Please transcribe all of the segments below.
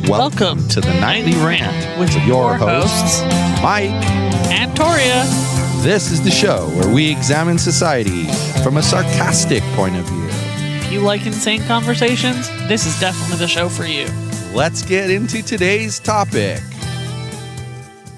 Welcome to the Nightly Rant with your hosts, Mike and Torya. This is the show where we examine society from a sarcastic point of view. If you like insane conversations, this is definitely the show for you. Let's get into today's topic.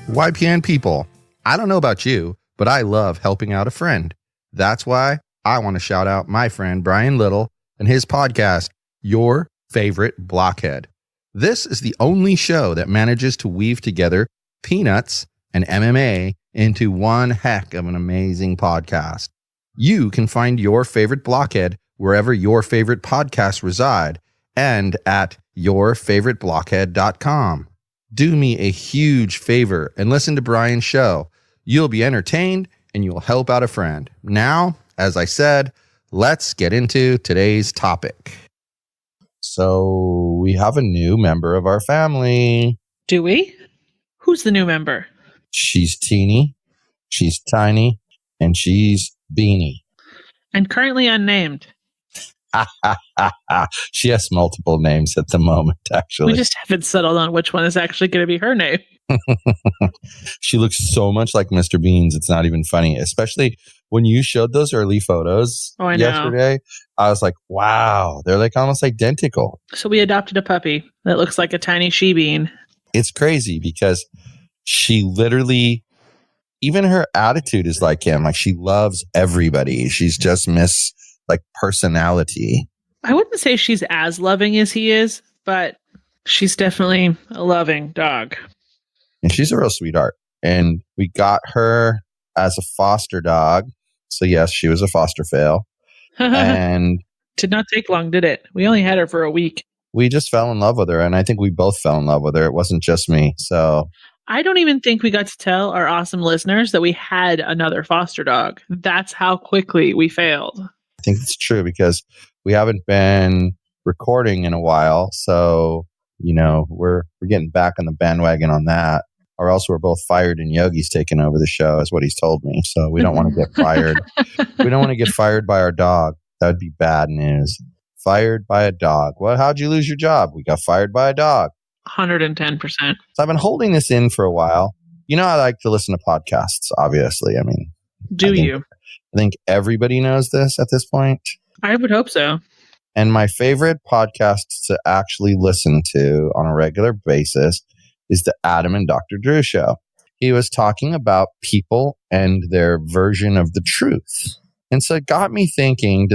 YPN people, I don't know about you, but I love helping out a friend. That's why I want to shout out my friend Brian Little and his podcast, Your Favorite Blockhead. This is the only show that manages to weave together peanuts and MMA into one heck of an amazing podcast. You can find Your Favorite Blockhead wherever your favorite podcasts reside and at yourfavoriteblockhead.com. Do me a huge favor and listen to Brian's show. You'll be entertained and you'll help out a friend. Now, as I said, let's get into today's topic. So we have a new member of our family. Do we? Who's the new member? She's teeny, she's tiny, and she's beanie. And currently unnamed. She has multiple names at the moment, actually. We just haven't settled on which one is actually going to be her name. She looks so much like Mr. Beans, it's not even funny. Especially when you showed those early photos yesterday. I was like, wow, they're like almost identical. So we adopted a puppy that looks like a tiny she-bean. It's crazy because she literally, even her attitude is like him. Like she loves everybody. She's just Miss like personality. I wouldn't say she's as loving as he is, but she's definitely a loving dog. And she's a real sweetheart. And we got her as a foster dog. So yes, she was a foster fail. And did not take long, did it? We only had her for a week. We just fell in love with her. And I think we both fell in love with her. It wasn't just me. So I don't even think we got to tell our awesome listeners that we had another foster dog. That's how quickly we failed. I think it's true because we haven't been recording in a while. So, you know, we're getting back on the bandwagon on that. Or else we're both fired and Yogi's taking over the show is what he's told me. So we don't want to get fired. We don't want to get fired by our dog. That would be bad news. Fired by a dog. Well, how'd you lose your job? We got fired by a dog. 110%. So I've been holding this in for a while. You know, I like to listen to podcasts, obviously. I mean, I think everybody knows this at this point. I would hope so. And my favorite podcast to actually listen to on a regular basis is the Adam and Dr. Drew show. He was talking about people and their version of the truth. And so it got me thinking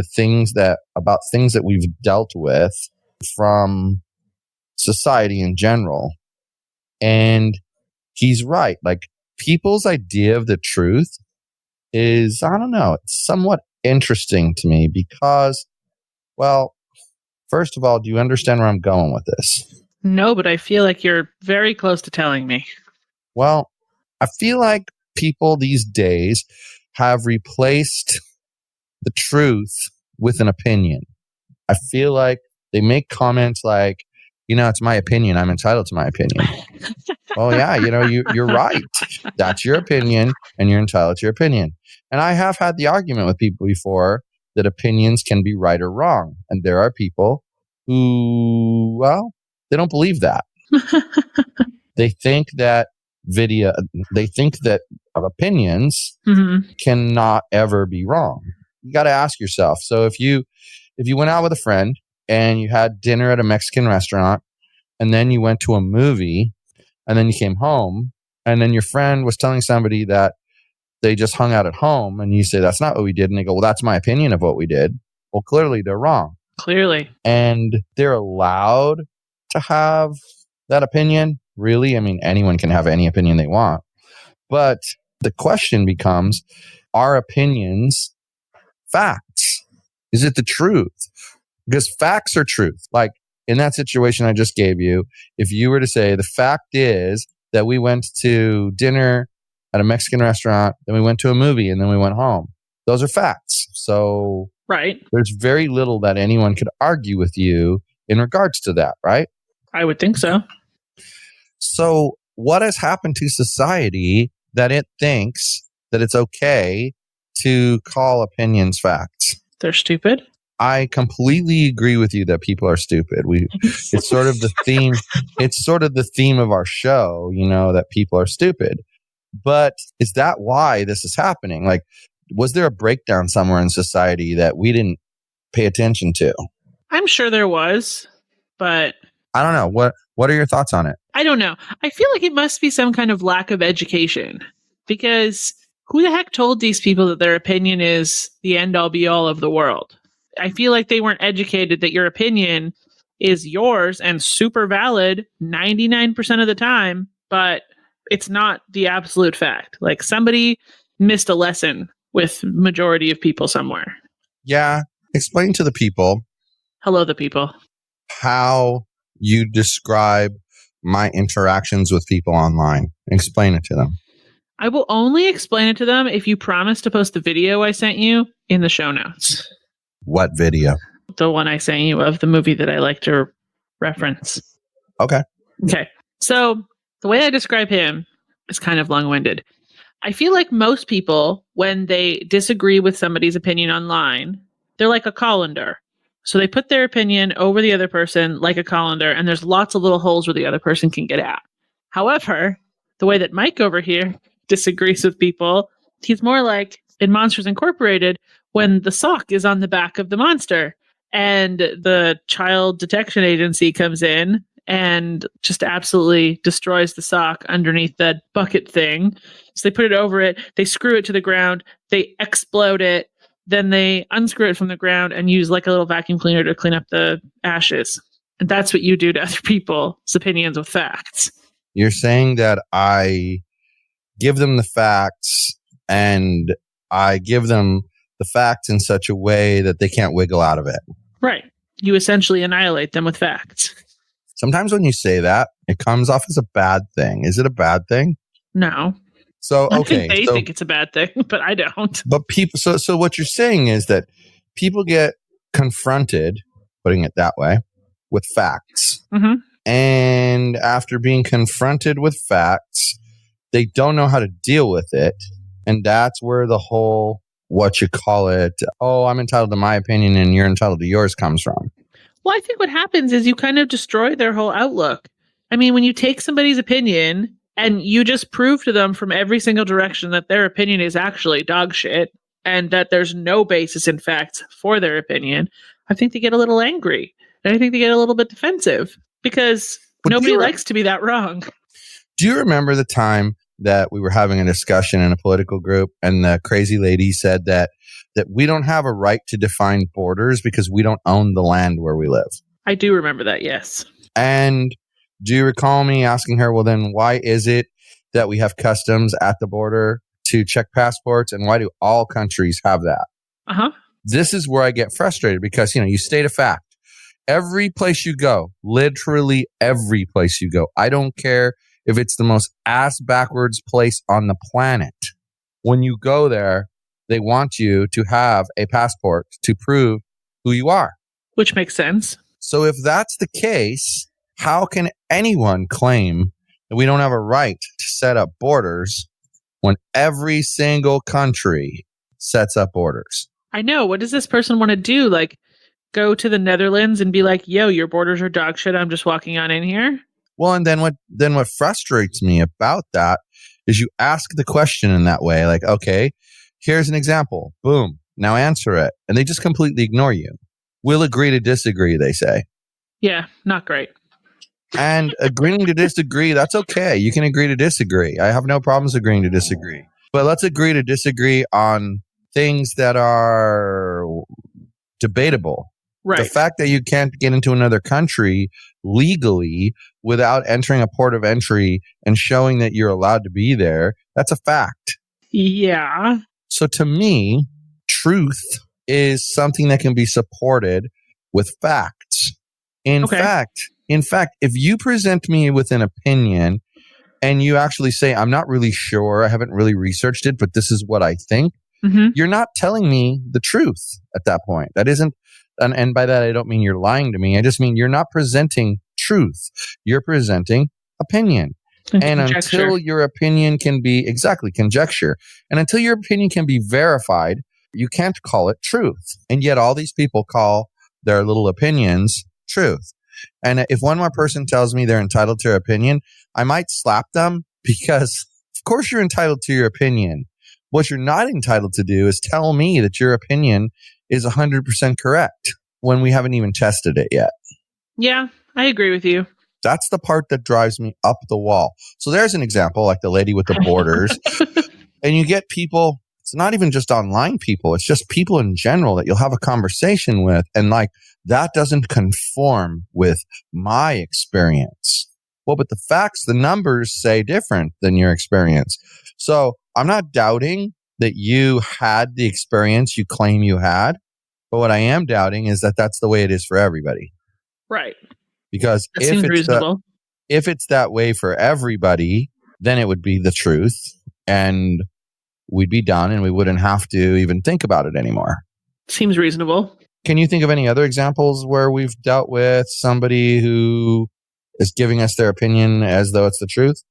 about things that we've dealt with from society in general. And he's right. Like people's idea of the truth is, I don't know, it's somewhat interesting to me because, well, first of all, do you understand where I'm going with this? No, but I feel like you're very close to telling me. Well, I feel like people these days have replaced the truth with an opinion. I feel like they make comments like, you know, it's my opinion. I'm entitled to my opinion. Well, yeah, you know, you're right. That's your opinion and you're entitled to your opinion. And I have had the argument with people before that opinions can be right or wrong. And there are people who, well, they don't believe that. They think that opinions cannot ever be wrong. You got to ask yourself. So if you went out with a friend and you had dinner at a Mexican restaurant and then you went to a movie and then you came home and then your friend was telling somebody that they just hung out at home and you say, that's not what we did. And they go, well, that's my opinion of what we did. Well, clearly they're wrong. Clearly. And they're allowed to have that opinion. Really? I mean, anyone can have any opinion they want. But the question becomes, are opinions facts? Is it the truth? Because facts are truth. Like in that situation I just gave you, if you were to say the fact is that we went to dinner at a Mexican restaurant, then we went to a movie, and then we went home. Those are facts. So right. There's very little that anyone could argue with you in regards to that, right? I would think so. So what has happened to society that it thinks that it's okay to call opinions facts? They're stupid. I completely agree with you that people are stupid. It's sort of the theme. It's sort of the theme of our show, that people are stupid. But is that why this is happening? Like, was there a breakdown somewhere in society that we didn't pay attention to? I'm sure there was, but I don't know. What are your thoughts on it? I don't know. I feel like it must be some kind of lack of education, because who the heck told these people that their opinion is the end all be all of the world? I feel like they weren't educated that your opinion is yours and super valid 99% of the time, but it's not the absolute fact. Like, somebody missed a lesson with majority of people somewhere. Yeah. Explain to the people. Hello, the people. How you describe my interactions with people online. Explain it to them. I will only explain it to them if you promise to post the video I sent you in the show notes. What video? The one I sent you of the movie that I like to reference. Okay. So the way I describe him is kind of long-winded. I feel like most people, when they disagree with somebody's opinion online, they're like a colander. So they put their opinion over the other person like a colander, and there's lots of little holes where the other person can get out. However, the way that Mike over here disagrees with people, he's more like in Monsters Incorporated when the sock is on the back of the monster and the child detection agency comes in and just absolutely destroys the sock underneath that bucket thing. So they put it over it, they screw it to the ground, they explode it, then they unscrew it from the ground and use like a little vacuum cleaner to clean up the ashes. And that's what you do to other people's opinions with facts. You're saying that I give them the facts and I give them the facts in such a way that they can't wiggle out of it. Right. You essentially annihilate them with facts. Sometimes when you say that, it comes off as a bad thing. Is it a bad thing? No. So, okay. I think they think it's a bad thing, but I don't. But people, so what you're saying is that people get confronted, putting it that way, with facts. Mm-hmm. And after being confronted with facts, they don't know how to deal with it. And that's where the whole, I'm entitled to my opinion and you're entitled to yours comes from. Well, I think what happens is you kind of destroy their whole outlook. I mean, when you take somebody's opinion and you just prove to them from every single direction that their opinion is actually dog shit and that there's no basis in facts for their opinion, I think they get a little angry. And I think they get a little bit defensive because nobody likes to be that wrong. Do you remember the time that we were having a discussion in a political group and the crazy lady said that we don't have a right to define borders because we don't own the land where we live? I do remember that, yes. And do you recall me asking her, well, then why is it that we have customs at the border to check passports, and why do all countries have that? Uh-huh. This is where I get frustrated because, you state a fact. Every place you go, literally every place you go, I don't care if it's the most ass backwards place on the planet. When you go there, they want you to have a passport to prove who you are. Which makes sense. So if that's the case, how can anyone claim that we don't have a right to set up borders when every single country sets up borders? I know. What does this person want to do? Like, go to the Netherlands and be like, yo, your borders are dog shit. I'm just walking on in here. Well, and then what frustrates me about that is you ask the question in that way, like, okay, here's an example. Boom. Now answer it. And they just completely ignore you. We'll agree to disagree, they say. Yeah, not great. And agreeing to disagree, that's okay. You can agree to disagree. I have no problems agreeing to disagree. But let's agree to disagree on things that are debatable. Right. The fact that you can't get into another country legally without entering a port of entry and showing that you're allowed to be there, that's a fact. Yeah. So to me, truth is something that can be supported with facts. In fact, if you present me with an opinion and you actually say, I'm not really sure, I haven't really researched it, but this is what I think, you're not telling me the truth at that point. That isn't, and by that, I don't mean you're lying to me. I just mean you're not presenting truth. You're presenting opinion. And until your opinion can be, conjecture. And until your opinion can be verified You can't call it truth. And yet all these people call their little opinions truth. And if one more person tells me they're entitled to their opinion, I might slap them because, of course, you're entitled to your opinion. What you're not entitled to do is tell me that your opinion is 100% correct when we haven't even tested it yet. Yeah, I agree with you. That's the part that drives me up the wall. So there's an example, like the lady with the borders. And you get people, it's not even just online people, it's just people in general that you'll have a conversation with. And like, that doesn't conform with my experience. Well, but the facts, the numbers say different than your experience. So I'm not doubting that you had the experience you claim you had. But what I am doubting is that that's the way it is for everybody. Right. Because That seems reasonable. If it's that way for everybody, then it would be the truth and we'd be done and we wouldn't have to even think about it anymore. Seems reasonable. Can you think of any other examples where we've dealt with somebody who is giving us their opinion as though it's the truth?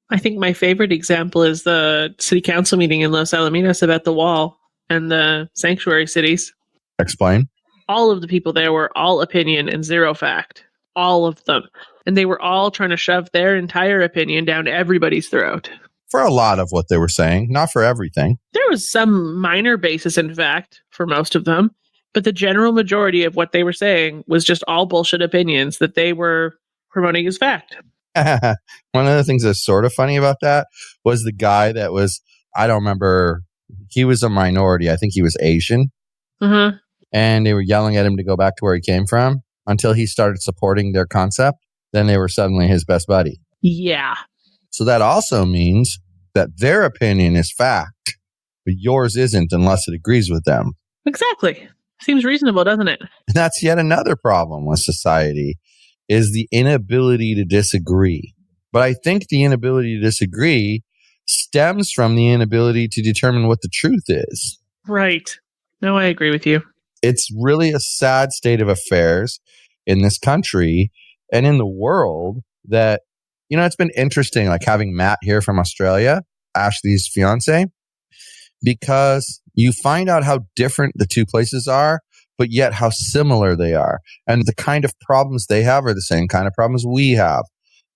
I think my favorite example is the city council meeting in Los Alamitos about the wall and the sanctuary cities. Explain. All of the people there were all opinion and zero fact. All of them. And they were all trying to shove their entire opinion down everybody's throat. For a lot of what they were saying, not for everything. There was some minor basis in fact for most of them, but the general majority of what they were saying was just all bullshit opinions that they were promoting as fact. One of the things that's sort of funny about that was the guy that was, I don't remember, he was a minority. I think he was Asian. Uh-huh. And they were yelling at him to go back to where he came from until he started supporting their concept. Then they were suddenly his best buddy. Yeah. So that also means that their opinion is fact, but yours isn't unless it agrees with them. Exactly. Seems reasonable, doesn't it? And that's yet another problem with society, is the inability to disagree. But I think the inability to disagree stems from the inability to determine what the truth is. Right. No, I agree with you. It's really a sad state of affairs in this country and in the world that, you know, it's been interesting, like having Matt here from Australia, Ashley's fiance, because you find out how different the two places are, but yet how similar they are. And the kind of problems they have are the same kind of problems we have.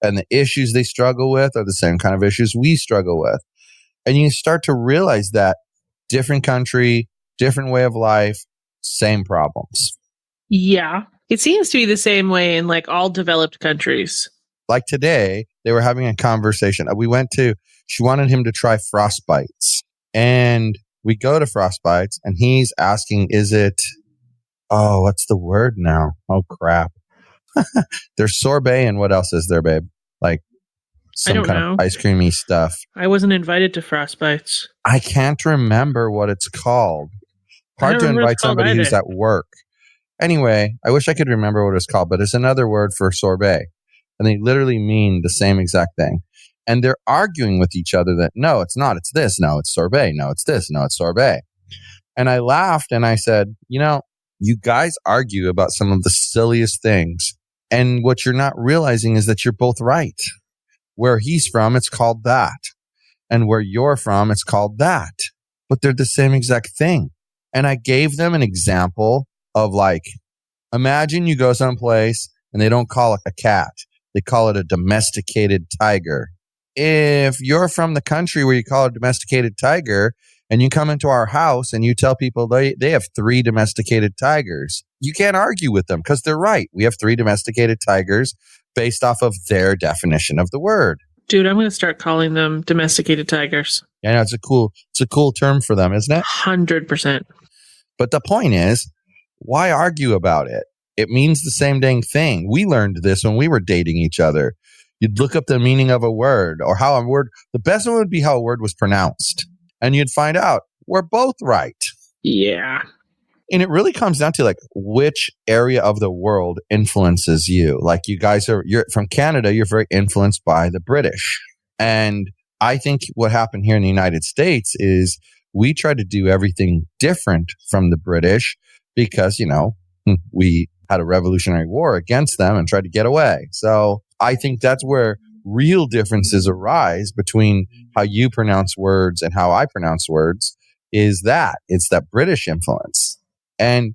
And the issues they struggle with are the same kind of issues we struggle with. And you start to realize that different country, different way of life, same problems. Yeah. It seems to be the same way in like all developed countries. Like today, they were having a conversation. She wanted him to try frostbites. And we go to frostbites and he's asking, what's the word now? Oh, crap. There's sorbet and what else is there, babe? Like some kind of ice creamy stuff. I wasn't invited to frostbites. I can't remember what it's called. Hard to invite somebody who's at work. Anyway, I wish I could remember what it's called, but it's another word for sorbet. And they literally mean the same exact thing. And they're arguing with each other that, no, it's not. It's this. No, it's sorbet. No, it's this. No, it's sorbet. And I laughed and I said, you know, you guys argue about some of the silliest things. And what you're not realizing is that you're both right. Where he's from, it's called that. And where you're from, it's called that. But they're the same exact thing. And I gave them an example of like, imagine you go someplace and they don't call it a cat. They call it a domesticated tiger. If you're from the country where you call it a domesticated tiger and you come into our house and you tell people they have 3 domesticated tigers, you can't argue with them because they're right. We have 3 domesticated tigers based off of their definition of the word. Dude, I'm going to start calling them domesticated tigers. Yeah, it's a cool term for them, isn't it? 100%. But the point is, why argue about it? It means the same dang thing. We learned this when we were dating each other. You'd look up the meaning of a word or how a word, the best one would be how a word was pronounced. And you'd find out we're both right. Yeah. And it really comes down to like which area of the world influences you. Like you're from Canada, you're very influenced by the British. And I think what happened here in the United States is we try to do everything different from the British because, you know, we had a Revolutionary War against them and tried to get away. So I think that's where real differences arise between how you pronounce words and how I pronounce words is that it's that British influence. And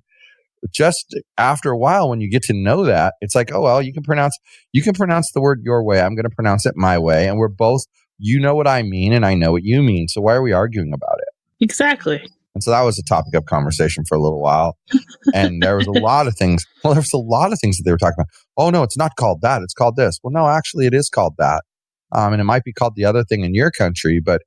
just after a while, when you get to know that, it's like, oh, well, you can pronounce the word your way. I'm going to pronounce it my way. And we're both, you know what I mean, and I know what you mean. So why are we arguing about it? Exactly. And so that was a topic of conversation for a little while. And there was a lot of things. Well, there was a lot of things that they were talking about. Oh, no, it's not called that. It's called this. Well, no, actually, it is called that. And it might be called the other thing in your country, but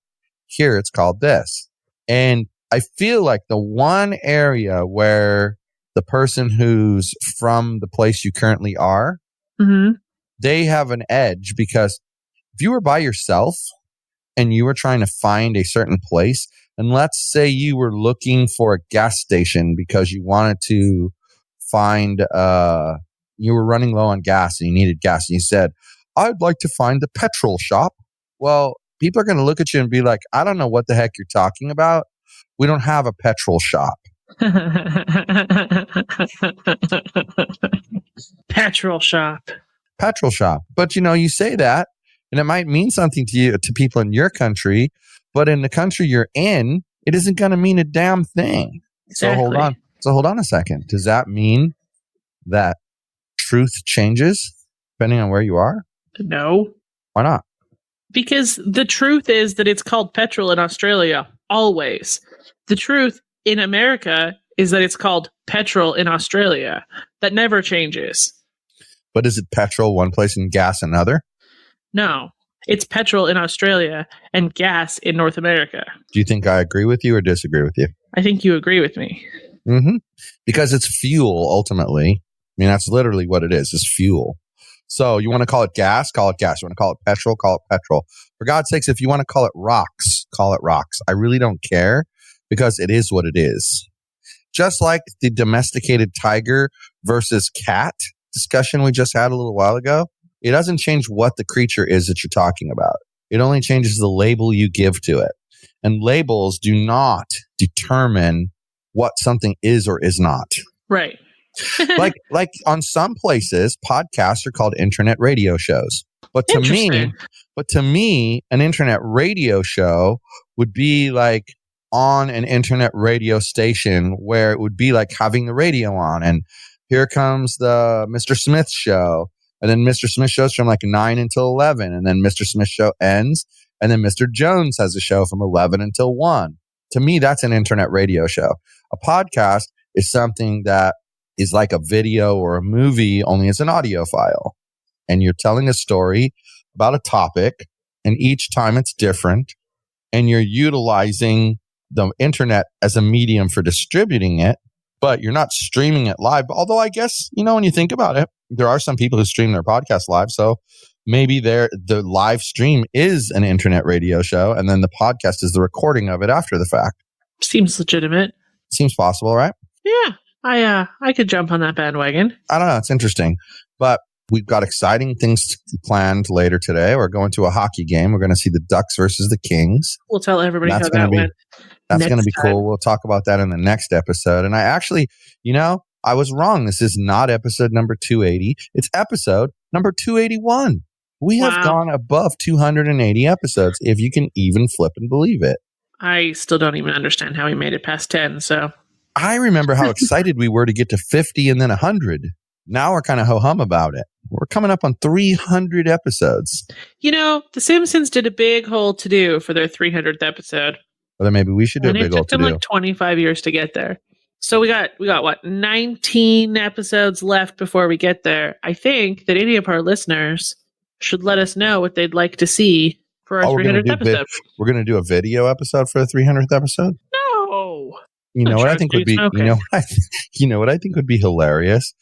here it's called this. And I feel like the one area where the person who's from the place you currently are, they have an edge, because if you were by yourself and you were trying to find a certain place, and let's say you were looking for a gas station because you wanted to find, you were running low on gas and you needed gas, and you said, I'd like to find the petrol shop. Well, people are going to look at you and be like, I don't know what the heck you're talking about. We don't have a petrol shop. Petrol shop. Petrol shop. But you say that and it might mean something to you, to people in your country, but in the country you're in, it isn't going to mean a damn thing. Exactly. So hold on a second. Does that mean that truth changes depending on where you are? No. Why not? Because the truth is that it's called petrol in Australia, always. The truth in America is that it's called petrol in Australia. That never changes. But is it petrol one place and gas another? No. It's petrol in Australia and gas in North America. Do you think I agree with you or disagree with you? I think you agree with me. Because it's fuel, ultimately. I mean, that's literally what it is fuel. So you want to call it gas? Call it gas. You want to call it petrol? Call it petrol. For God's sakes, if you want to call it rocks, call it rocks. I really don't care, because it is what it is. Just like the domesticated tiger versus cat discussion we just had a little while ago, it doesn't change what the creature is that you're talking about. It only changes the label you give to it. And labels do not determine what something is or is not. Right. like on some places, podcasts are called internet radio shows. But to me, an internet radio show would be like on an internet radio station where it would be like having the radio on, and here comes the Mr. Smith show, and then Mr. Smith shows from like 9 until 11, and then Mr. Smith show ends, and then Mr. Jones has a show from 11 until 1. To me, that's an internet radio show. A podcast is something that is like a video or a movie, only it's an audio file. And you're telling a story about a topic, and each time it's different, and you're utilizing the internet as a medium for distributing it, but you're not streaming it live. Although I guess, when you think about it, there are some people who stream their podcast live. So maybe the live stream is an internet radio show, and then the podcast is the recording of it after the fact. Seems legitimate. Seems possible, right? Yeah. I could jump on that bandwagon. I don't know. It's interesting. But we've got exciting things planned later today. We're going to a hockey game. We're going to see the Ducks versus the Kings. We'll tell everybody how that went. That's going to be cool. We'll talk about that in the next episode. And I actually, I was wrong. This is not episode number 280. It's episode number 281. We have gone above 280 episodes, if you can even flip and believe it. I still don't even understand how we made it past 10, so... I remember how excited we were to get to 50 and then 100. Now we're kind of ho-hum about it. We're coming up on 300 episodes. The Simpsons did a big whole to-do for their 300th episode. Well, then maybe we should do a big old to-do. It took them like 25 years to get there. So we got what, 19 episodes left before we get there. I think that any of our listeners should let us know what they'd like to see for our 300th episode. We're going to do a video episode for the 300th episode? No. You know what I think would be what I think would be hilarious?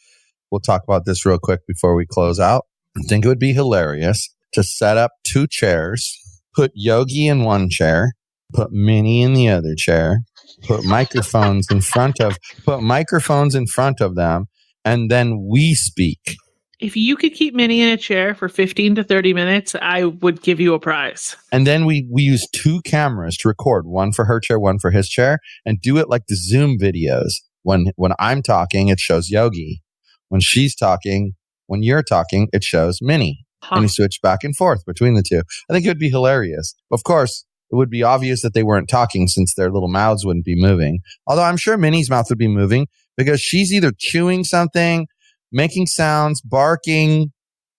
We'll talk about this real quick before we close out. I think it would be hilarious to set up 2 chairs, put Yogi in one chair, put Minnie in the other chair, put microphones in front of them, and then we speak. If you could keep Minnie in a chair for 15 to 30 minutes, I would give you a prize. And then we use 2 cameras to record, one for her chair, one for his chair, and do it like the Zoom videos. When I'm talking, it shows Yogi. When she's talking, when you're talking, it shows Minnie. And you switch back and forth between the 2. I think it would be hilarious. Of course, it would be obvious that they weren't talking since their little mouths wouldn't be moving. Although I'm sure Minnie's mouth would be moving because she's either chewing something, making sounds, barking,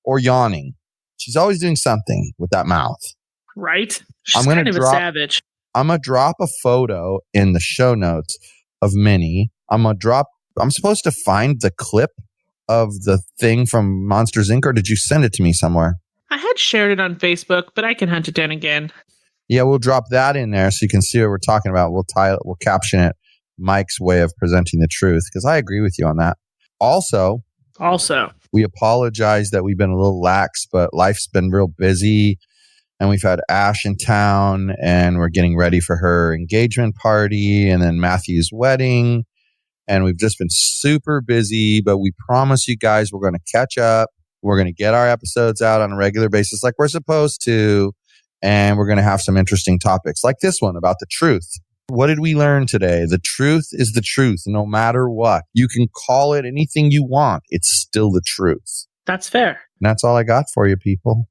or yawning. She's always doing something with that mouth. Right? She's kind of a savage. I'm going to drop a photo in the show notes of Minnie. I'm supposed to find the clip of the thing from Monsters, Inc., or did you send it to me somewhere? I had shared it on Facebook, but I can hunt it down again. Yeah, we'll drop that in there so you can see what we're talking about. We'll caption it Mike's way of presenting the truth, because I agree with you on that. Also, we apologize that we've been a little lax, but life's been real busy, and we've had Ash in town, and we're getting ready for her engagement party, and then Matthew's wedding, and we've just been super busy, but we promise you guys we're going to catch up. We're going to get our episodes out on a regular basis like we're supposed to, and we're going to have some interesting topics like this one about the truth. What did we learn today? The truth is the truth, no matter what. You can call it anything you want. It's still the truth. That's fair. And that's all I got for you, people.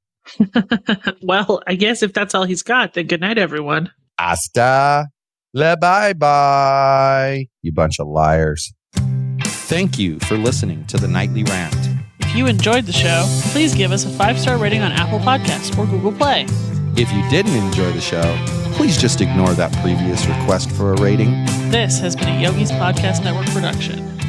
Well, I guess if that's all he's got, then good night, everyone. Hasta la bye-bye, you bunch of liars. Thank you for listening to the Nightly Rant. If you enjoyed the show, please give us a 5-star rating on Apple Podcasts or Google Play. If you didn't enjoy the show, please just ignore that previous request for a rating. This has been a Yogi's Podcast Network production.